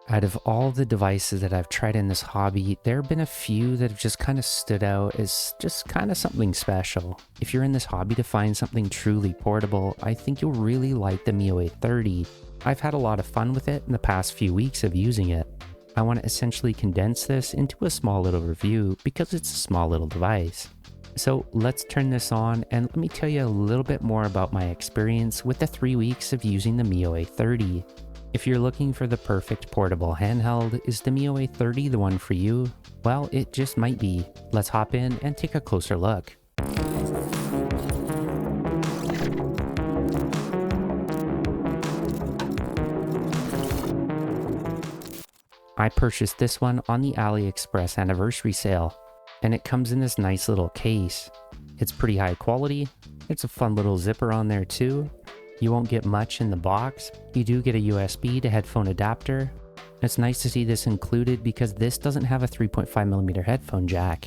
Out of all the devices that I've tried in this hobby, there have been a few that have just kind of stood out as just kind of something special. If you're in this hobby to find something truly portable, I think you'll really like the Miyoo A30. I've had a lot of fun with it in the past few weeks of using it. I want to essentially condense this into a small little review because it's a small little device. So let's turn this on and let me tell you a little bit more about my experience with the 3 weeks of using the Miyoo A30. If you're looking for the perfect portable handheld, is the Miyoo A30 the one for you? Well, it just might be. Let's hop in and take a closer look. I purchased this one on the AliExpress anniversary sale, and it comes in this nice little case. It's pretty high quality. It's a fun little zipper on there too. You won't get much in the box. You do get a USB to headphone adapter. It's nice to see this included because this doesn't have a 3.5mm headphone jack.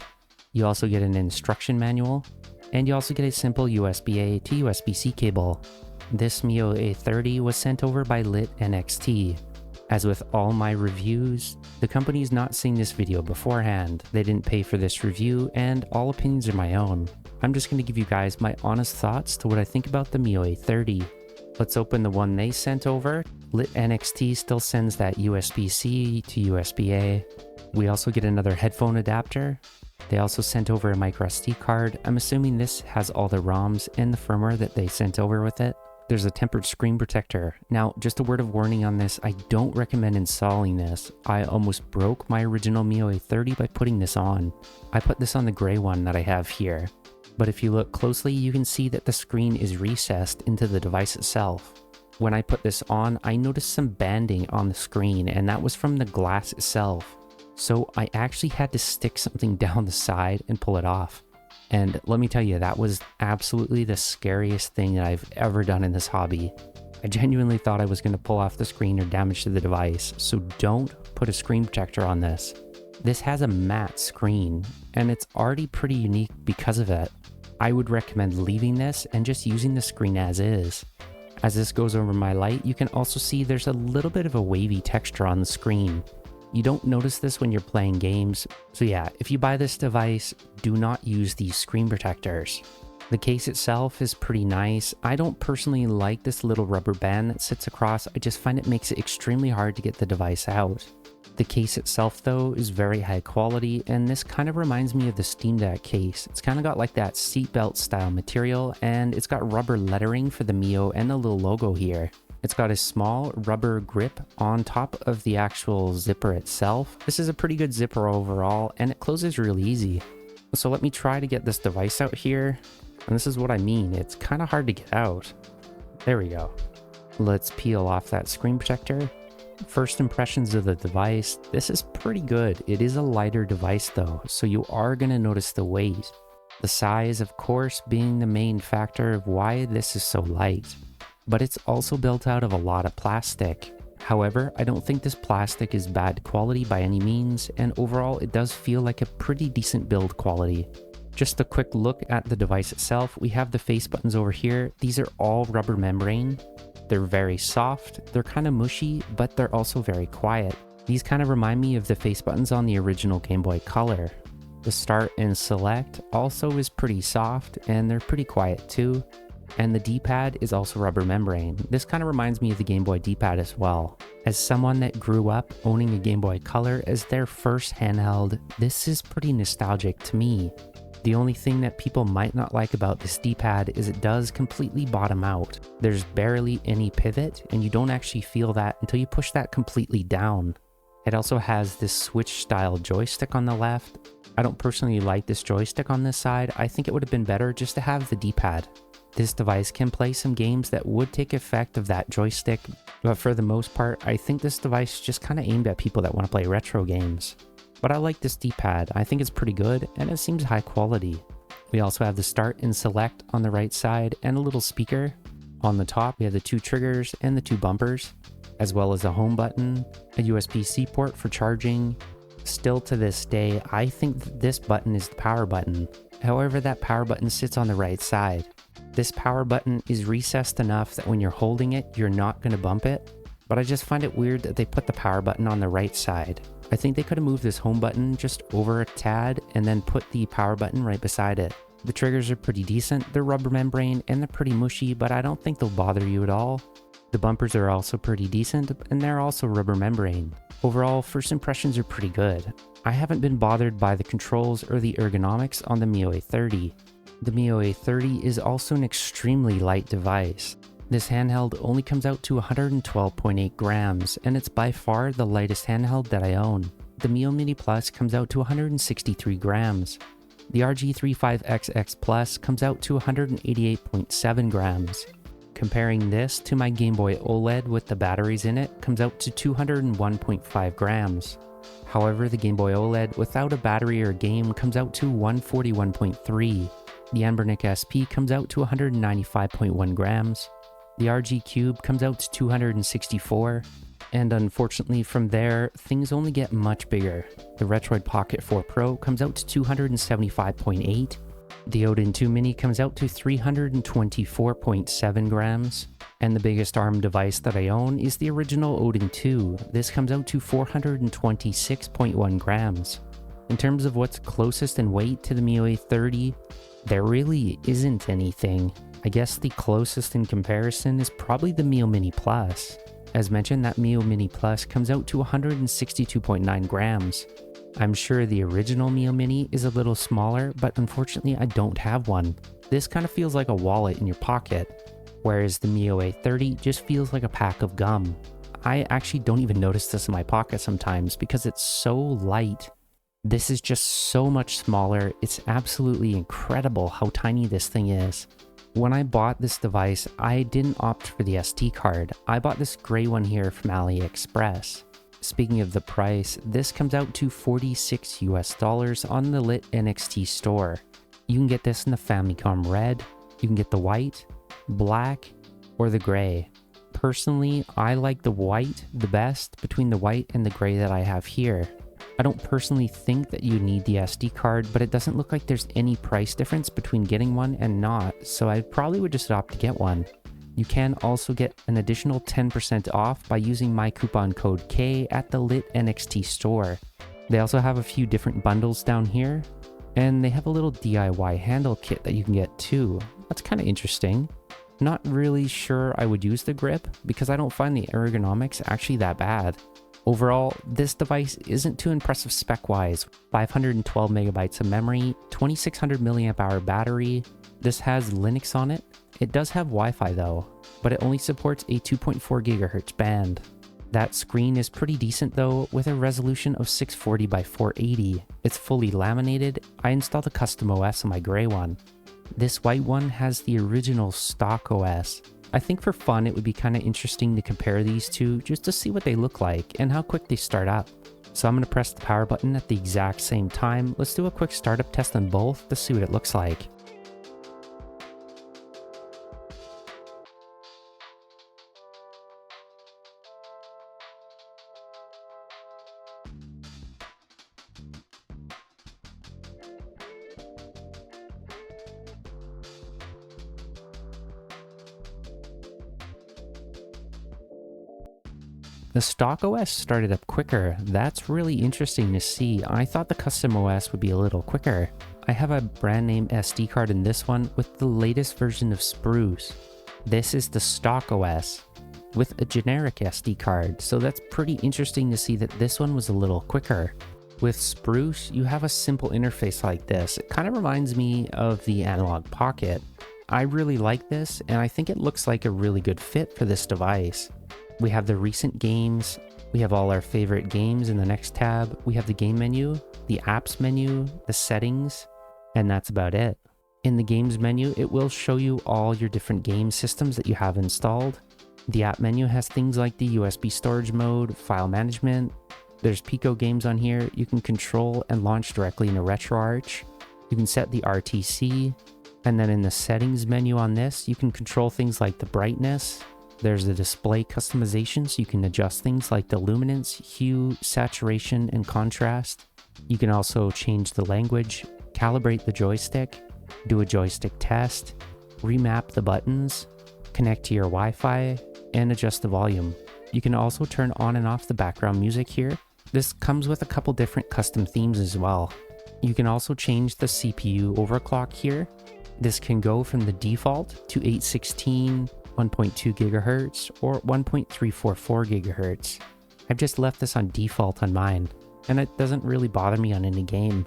You also get an instruction manual, and you also get a simple USB-A to USB-C cable. This Miyoo A30 was sent over by Lit NXT. As with all my reviews, the company's not seeing this video beforehand. They didn't pay for this review, and all opinions are my own. I'm just going to give you guys my honest thoughts to what I think about the Miyoo A30. Let's open the one they sent over. Lit NXT still sends that USB-C to USB-A. We also get another headphone adapter. They also sent over a microSD card. I'm assuming this has all the ROMs and the firmware that they sent over with it. There's a tempered screen protector. Now, just a word of warning on this, I don't recommend installing this. I almost broke my original Miyoo A30 by putting this on. I put this on the gray one that I have here. But if you look closely, you can see that the screen is recessed into the device itself. When I put this on, I noticed some banding on the screen, and that was from the glass itself. So I actually had to stick something down the side and pull it off. And let me tell you, that was absolutely the scariest thing that I've ever done in this hobby. I genuinely thought I was going to pull off the screen or damage to the device, so don't put a screen protector on this. This has a matte screen, and it's already pretty unique because of it. I would recommend leaving this and just using the screen as is. As this goes over my light, you can also see there's a little bit of a wavy texture on the screen. You don't notice this when you're playing games, so yeah, if you buy this device, do not use these screen protectors. The case itself is pretty nice. I don't personally like this little rubber band that sits across. I just find it makes it extremely hard to get the device out. The case itself though is very high quality, and this kind of reminds me of the Steam Deck case. It's kind of got like that seatbelt style material, and it's got rubber lettering for the Miyoo and the little logo here. It's got a small rubber grip on top of the actual zipper itself. This is a pretty good zipper overall, and it closes really easy. So let me try to get this device out here, and this is what I mean. It's kind of hard to get out. There we go. Let's peel off that screen protector. First impressions of the device, this is pretty good. It is a lighter device though, so you are going to notice the weight. The size, of course, being the main factor of why this is so light. But it's also built out of a lot of plastic. However, I don't think this plastic is bad quality by any means, and overall it does feel like a pretty decent build quality. Just a quick look at the device itself, we have the face buttons over here. These are all rubber membrane. They're very soft, they're kind of mushy, but they're also very quiet. These kind of remind me of the face buttons on the original Game Boy Color. The start and select also is pretty soft, and they're pretty quiet too. And the D-pad is also rubber membrane. This kind of reminds me of the Game Boy D-pad as well. As someone that grew up owning a Game Boy Color as their first handheld, this is pretty nostalgic to me. The only thing that people might not like about this D-pad is it does completely bottom out. There's barely any pivot, and you don't actually feel that until you push that completely down. It also has this switch style joystick on the left. I don't personally like this joystick on this side. I think it would have been better just to have the D-pad. This device can play some games that would take effect of that joystick, but for the most part, I think this device is just kind of aimed at people that want to play retro games. But I like this D-pad. I think it's pretty good, and it seems high quality. We also have the start and select on the right side, and a little speaker. On the top, we have the 2 triggers and the 2 bumpers, as well as a home button, a USB-C port for charging. Still to this day, I think that this button is the power button. However, that power button sits on the right side. This power button is recessed enough that when you're holding it, you're not going to bump it. but I just find it weird that they put the power button on the right side. I think they could have moved this home button just over a tad and then put the power button right beside it. The triggers are pretty decent, they're rubber membrane and they're pretty mushy, but I don't think they'll bother you at all. The bumpers are also pretty decent and they're also rubber membrane. Overall, first impressions are pretty good. I haven't been bothered by the controls or the ergonomics on the Miyoo A30. The Miyoo A30 is also an extremely light device. This handheld only comes out to 112.8 grams, and it's by far the lightest handheld that I own. The Miyoo Mini Plus comes out to 163 grams. The RG35XX Plus comes out to 188.7 grams. Comparing this to my Game Boy OLED with the batteries in it comes out to 201.5 grams. However, the Game Boy OLED without a battery or game comes out to 141.3. The Anbernic SP comes out to 195.1 grams. The RG Cube comes out to 264, and unfortunately from there, things only get much bigger. The Retroid Pocket 4 Pro comes out to 275.8, the Odin 2 Mini comes out to 324.7 grams, and the biggest ARM device that I own is the original Odin 2. This comes out to 426.1 grams. In terms of what's closest in weight to the Miyoo A30, there really isn't anything. I guess the closest in comparison is probably the Miyoo Mini Plus. As mentioned, that Miyoo Mini Plus comes out to 162.9 grams. I'm sure the original Miyoo Mini is a little smaller, but unfortunately I don't have one. This kind of feels like a wallet in your pocket, whereas the Miyoo A30 just feels like a pack of gum. I actually don't even notice this in my pocket sometimes because it's so light. This is just so much smaller. It's absolutely incredible how tiny this thing is. When I bought this device, I didn't opt for the SD card. I bought this gray one here from AliExpress. Speaking of the price, this comes out to $46 US on the Lit NXT store. You can get this in the Famicom Red, you can get the white, black, or the gray. Personally, I like the white the best between the white and the gray that I have here. I don't personally think that you need the SD card, but it doesn't look like there's any price difference between getting one and not, so I probably would just opt to get one. You can also get an additional 10% off by using my coupon code K at the Lit NXT store. They also have a few different bundles down here, and they have a little DIY handle kit that you can get too. That's kind of interesting. Not really sure I would use the grip because I don't find the ergonomics actually that bad. Overall, this device isn't too impressive spec-wise. 512 megabytes of memory, 2600 mAh battery. This has Linux on it. It does have Wi-Fi though, but it only supports a 2.4 GHz band. That screen is pretty decent though, with a resolution of 640 by 480. It's fully laminated. I installed a custom OS on my gray one. This white one has the original StockOS. I think for fun it would be kind of interesting to compare these two just to see what they look like and how quick they start up. So I'm going to press the power button at the exact same time. Let's do a quick startup test on both to see what it looks like. The StockOS started up quicker. That's really interesting to see. I thought the custom OS would be a little quicker. I have a brand name SD card in this one with the latest version of Spruce. This is the StockOS with a generic SD card, so that's pretty interesting to see that this one was a little quicker. With Spruce, you have a simple interface like this. It kind of reminds me of the Analog Pocket. I really like this, and I think it looks like a really good fit for this device. We have the recent games, we have all our favorite games in the next tab, we have the game menu, the apps menu, the settings, and that's about it. In the games menu, it will show you all your different game systems that you have installed. The app menu has things like the USB storage mode, file management. There's Pico games on here you can control and launch directly into RetroArch. You can set the RTC, and then in the settings menu on this, you can control things like the brightness. There's the display customization, so you can adjust things like the luminance, hue, saturation, and contrast. You can also change the language, calibrate the joystick, do a joystick test, remap the buttons, connect to your Wi-Fi, and adjust the volume. You can also turn on and off the background music here. This comes with a couple different custom themes as well. You can also change the CPU overclock here. This can go from the default to 816, 1.2 GHz, or 1.344 GHz. I've just left this on default on mine, and it doesn't really bother me on any game.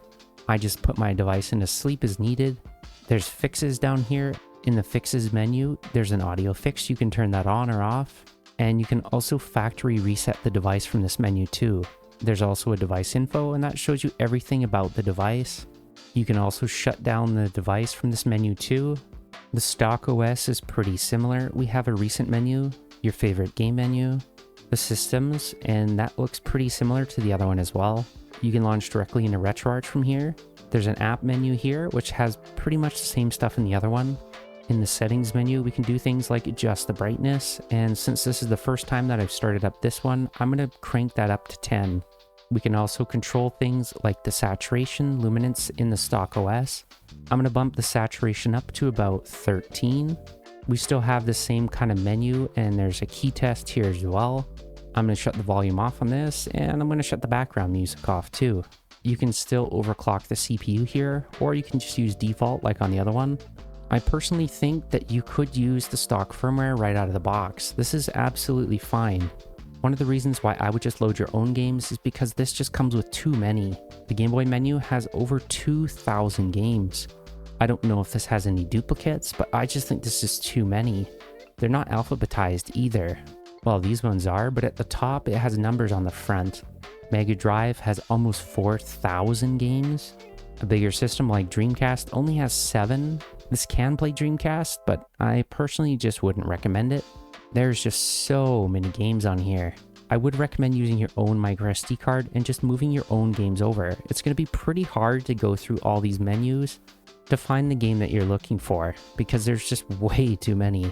I just put my device into sleep as needed. There's fixes down here. In the fixes menu, there's an audio fix. You can turn that on or off, and you can also factory reset the device from this menu too. There's also a device info, and that shows you everything about the device. You can also shut down the device from this menu too. The StockOS is pretty similar. We have a recent menu, your favorite game menu, the systems, and that looks pretty similar to the other one as well. You can launch directly into RetroArch from here. There's an app menu here, which has pretty much the same stuff in the other one. In the settings menu, we can do things like adjust the brightness, and since this is the first time that I've started up this one, I'm going to crank that up to 10. We can also control things like the saturation, luminance in the StockOS. I'm going to bump the saturation up to about 13. We still have the same kind of menu, and there's a key test here as well. I'm going to shut the volume off on this, and I'm going to shut the background music off too. You can still overclock the CPU here, or you can just use default like on the other one. I personally think that you could use the stock firmware right out of the box. This is absolutely fine. One of the reasons why I would just load your own games is because this just comes with too many. The Game Boy menu has over 2,000 games. I don't know if this has any duplicates, but I just think this is too many. They're not alphabetized either. Well, these ones are, but at the top it has numbers on the front. Mega Drive has almost 4,000 games. A bigger system like Dreamcast only has 7. This can play Dreamcast, but I personally just wouldn't recommend it. There's just so many games on here. I would recommend using your own microSD card and just moving your own games over. It's going to be pretty hard to go through all these menus to find the game that you're looking for because there's just way too many.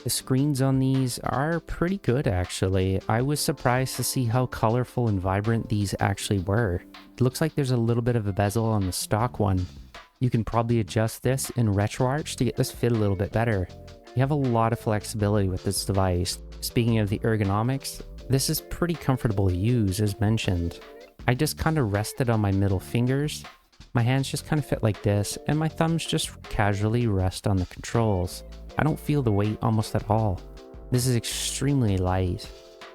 The screens on these are pretty good actually. I was surprised to see how colorful and vibrant these actually were. It looks like there's a little bit of a bezel on the stock one. You can probably adjust this in RetroArch to get this fit a little bit better. You have a lot of flexibility with this device. Speaking of the ergonomics, this is pretty comfortable to use as mentioned. I just kind of rested on my middle fingers. My hands just kind of fit like this, and my thumbs just casually rest on the controls. I don't feel the weight almost at all. This is extremely light.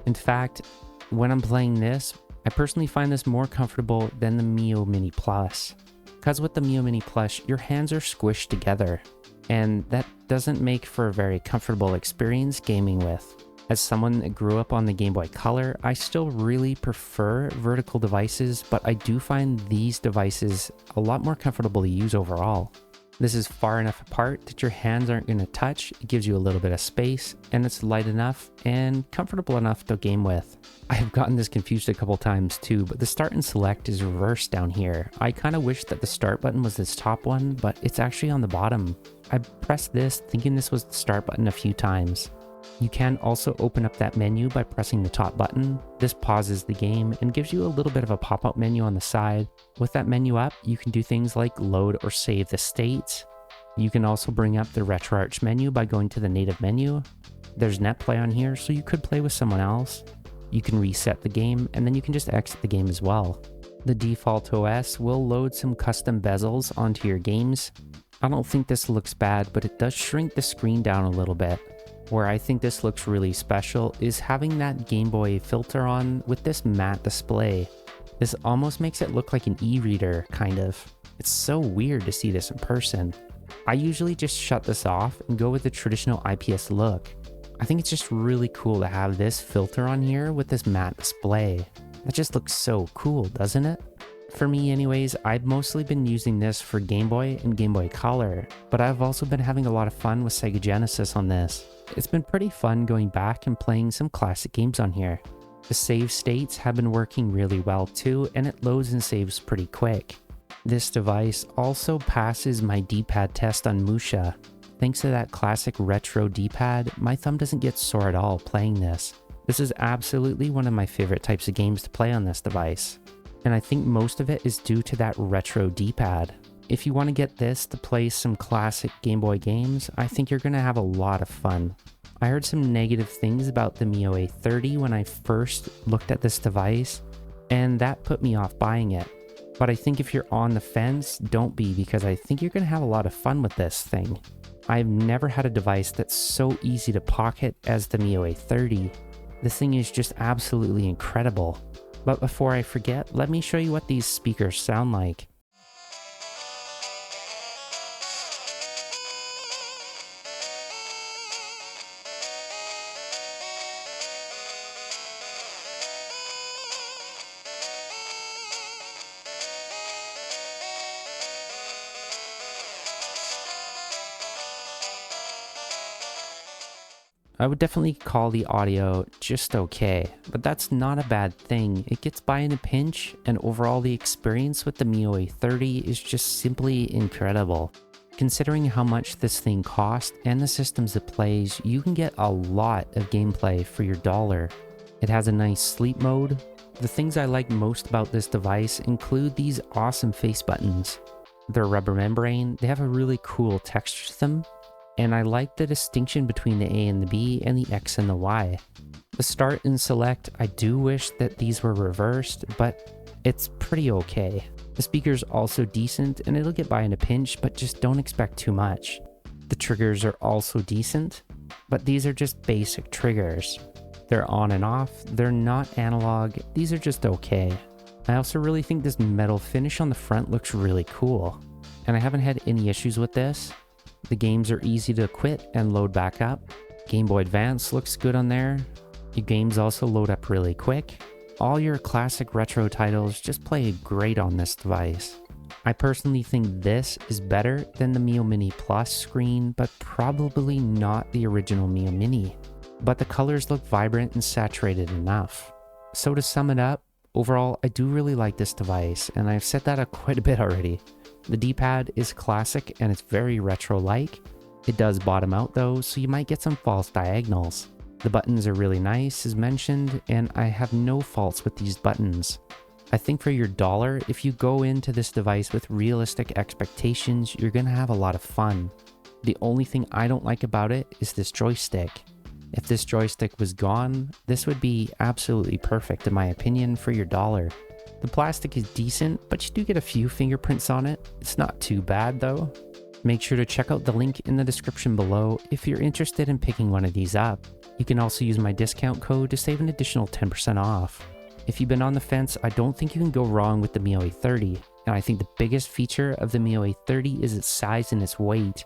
In fact, when I'm playing this, I personally find this more comfortable than the Miyoo Mini Plus. Because with the Miyoo Mini Plus, your hands are squished together, and that doesn't make for a very comfortable experience gaming with. As someone that grew up on the Game Boy Color, I still really prefer vertical devices, but I do find these devices a lot more comfortable to use overall. This is far enough apart that your hands aren't going to touch, it gives you a little bit of space, and it's light enough and comfortable enough to game with. I have gotten this confused a couple times too, but the start and select is reversed down here. I kind of wish that the start button was this top one, but it's actually on the bottom. I pressed this thinking this was the start button a few times. You can also open up that menu by pressing the top button. This pauses the game and gives you a little bit of a pop-up menu on the side. With that menu up, you can do things like load or save the states. You can also bring up the RetroArch menu by going to the native menu. There's net play on here, so you could play with someone else. You can reset the game, and then you can just exit the game as well. The default OS will load some custom bezels onto your games. I don't think this looks bad, but it does shrink the screen down a little bit. Where I think this looks really special is having that Game Boy filter on with this matte display. This almost makes it look like an e-reader, kind of. It's so weird to see this in person. I usually just shut this off and go with the traditional IPS look. I think it's just really cool to have this filter on here with this matte display. That just looks so cool, doesn't it? For me anyways, I've mostly been using this for Game Boy and Game Boy Color, but I've also been having a lot of fun with Sega Genesis on this. It's been pretty fun going back and playing some classic games on here. The save states have been working really well too, and it loads and saves pretty quick. This device also passes my D-pad test on MUSHA. Thanks to that classic retro D-pad, my thumb doesn't get sore at all playing this. This is absolutely one of my favorite types of games to play on this device. And I think most of it is due to that retro D-pad. If you want to get this to play some classic Game Boy games, I think you're going to have a lot of fun. I heard some negative things about the Miyoo A30 when I first looked at this device, and that put me off buying it. But I think if you're on the fence, don't be, because I think you're going to have a lot of fun with this thing. I've never had a device that's so easy to pocket as the Miyoo A30. This thing is just absolutely incredible. But before I forget, let me show you what these speakers sound like. I would definitely call the audio just okay, but that's not a bad thing. It gets by in a pinch, and overall the experience with the Miyoo A30 is just simply incredible. Considering how much this thing costs and the systems it plays, you can get a lot of gameplay for your dollar. It has a nice sleep mode. The things I like most about this device include these awesome face buttons. They're rubber membrane, they have a really cool texture to them, and I like the distinction between the A and the B and the X and the Y. The start and select, I do wish that these were reversed, but it's pretty okay. The speaker's also decent and it'll get by in a pinch, but just don't expect too much. The triggers are also decent, but these are just basic triggers. They're on and off, they're not analog, these are just okay. I also really think this metal finish on the front looks really cool, and I haven't had any issues with this. The games are easy to quit and load back up. Game Boy Advance looks good on there. Your games also load up really quick. All your classic retro titles just play great on this device. I personally think this is better than the Miyoo Mini Plus screen, but probably not the original Miyoo Mini. But the colors look vibrant and saturated enough. So to sum it up, overall I do really like this device, and I've said that quite a bit already. The D-pad is classic and it's very retro-like. It does bottom out though, so you might get some false diagonals. The buttons are really nice as mentioned, and I have no faults with these buttons. I think for your dollar, if you go into this device with realistic expectations, you're gonna have a lot of fun. The only thing I don't like about it is this joystick. If this joystick was gone, this would be absolutely perfect in my opinion for your dollar. The plastic is decent, but you do get a few fingerprints on it. It's not too bad though. Make sure to check out the link in the description below if you're interested in picking one of these up. You can also use my discount code to save an additional 10% off. If you've been on the fence, I don't think you can go wrong with the Miyoo A30, and I think the biggest feature of the Miyoo A30 is its size and its weight.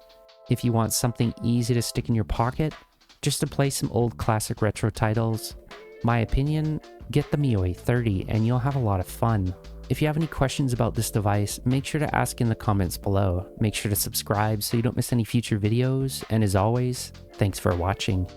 If you want something easy to stick in your pocket, just to play some old classic retro titles, my opinion, get the Miyoo A30 and you'll have a lot of fun. If you have any questions about this device, make sure to ask in the comments below. Make sure to subscribe so you don't miss any future videos, and as always, thanks for watching.